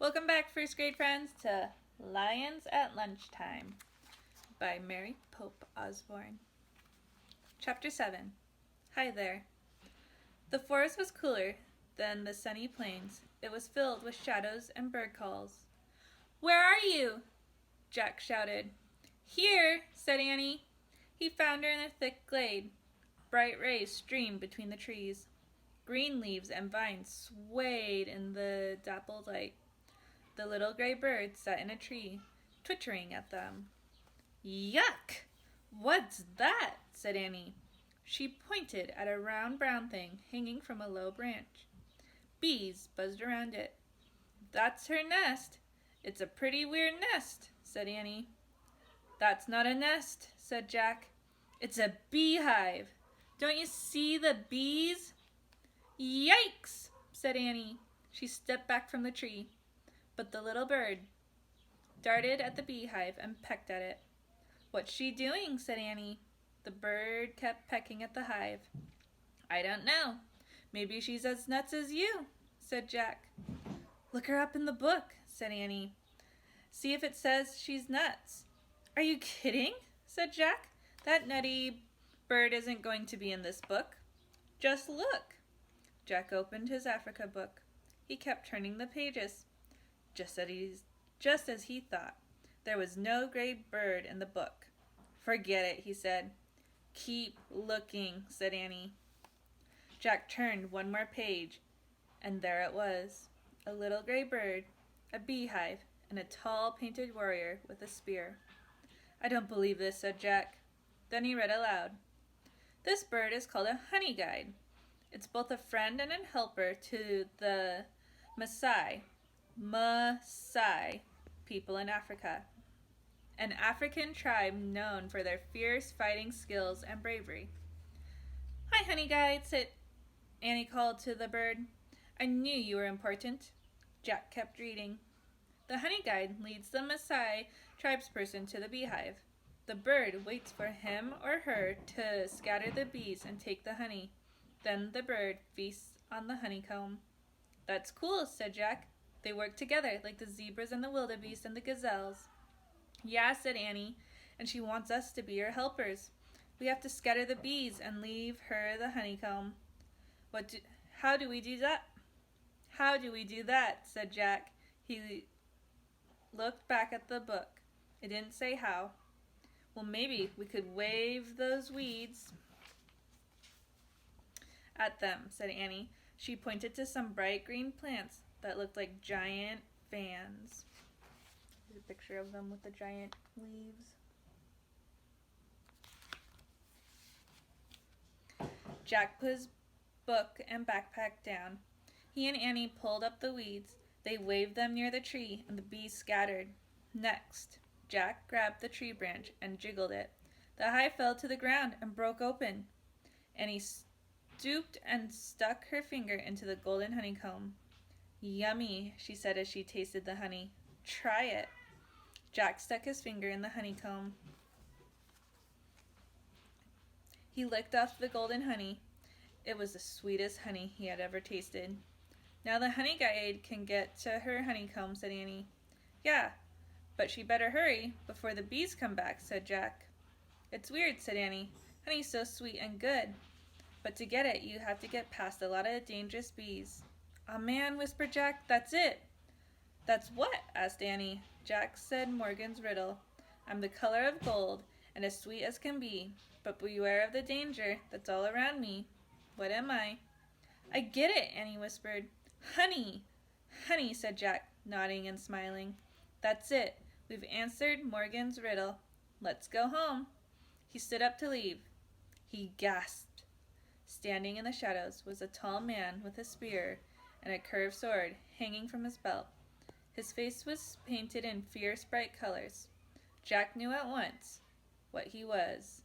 Welcome back, first grade friends, to Lions at Lunchtime by Mary Pope Osborne. Chapter 7. Hi there. The forest was cooler than the sunny plains. It was filled with shadows and bird calls. "Where are you?" Jack shouted. "Here," said Annie. He found her in a thick glade. Bright rays streamed between the trees. Green leaves and vines swayed in the dappled light. The little gray bird sat in a tree, twittering at them. "Yuck! What's that?" said Annie. She pointed at a round brown thing hanging from a low branch. Bees buzzed around it. "That's her nest. It's a pretty weird nest," said Annie. "That's not a nest," said Jack. "It's a beehive. Don't you see the bees?" "Yikes!" said Annie. She stepped back from the tree. But the little bird darted at the beehive and pecked at it. "What's she doing?" said Annie. The bird kept pecking at the hive. "I don't know. Maybe she's as nuts as you," said Jack. "Look her up in the book," said Annie. "See if it says she's nuts." "Are you kidding?" said Jack. "That nutty bird isn't going to be in this book. Just look." Jack opened his Africa book. He kept turning the pages. Just as he thought. There was no gray bird in the book. "Forget it," he said. "Keep looking," said Annie. Jack turned one more page, and there it was. A little gray bird, a beehive, and a tall painted warrior with a spear. "I don't believe this," said Jack. Then he read aloud. "This bird is called a honey guide. It's both a friend and a helper to the Maasai people in Africa, an African tribe known for their fierce fighting skills and bravery." "Hi, honey guide," said Annie called to the bird. "I knew you were important." Jack kept reading. The honey guide leads the Maasai tribesperson to the beehive. The bird waits for him or her to scatter the bees and take the honey. Then the bird feasts on the honeycomb. "That's cool," said Jack. "They work together like the zebras and the wildebeest and the gazelles." "Yeah," said Annie, "and she wants us to be her helpers. We have to scatter the bees and leave her the honeycomb." How do we do that?" "How do we do that?" said Jack. He looked back at the book. It didn't say how. "Well, maybe we could wave those weeds at them," said Annie. She pointed to some bright green plants that looked like giant fans. There's a picture of them with the giant leaves. Jack put his book and backpack down. He and Annie pulled up the weeds. They waved them near the tree, and the bees scattered. Next, Jack grabbed the tree branch and jiggled it. The hive fell to the ground and broke open. Annie stooped and stuck her finger into the golden honeycomb. "Yummy," she said as she tasted the honey. "Try it." Jack stuck his finger in the honeycomb. He licked off the golden honey. It was the sweetest honey he had ever tasted. "Now the honey guide can get to her honeycomb," said Annie. "Yeah, but she better hurry before the bees come back," said Jack. "It's weird," said Annie. "Honey's so sweet and good. But to get it, you have to get past a lot of dangerous bees." "Aw, man," whispered Jack. "That's it." "That's what?" asked Annie. Jack said Morgan's riddle. "I'm the color of gold and as sweet as can be, but beware of the danger that's all around me. What am I?" "I get it," Annie whispered. "Honey!" "Honey," said Jack, nodding and smiling. "That's it. We've answered Morgan's riddle. Let's go home." He stood up to leave. He gasped. Standing in the shadows was a tall man with a spear and a curved sword hanging from his belt. His face was painted in fierce, bright colors. Jack knew at once what he was.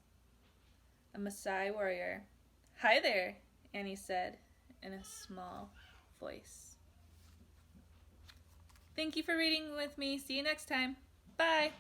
A Maasai warrior. "Hi there," Annie said in a small voice. Thank you for reading with me. See you next time. Bye.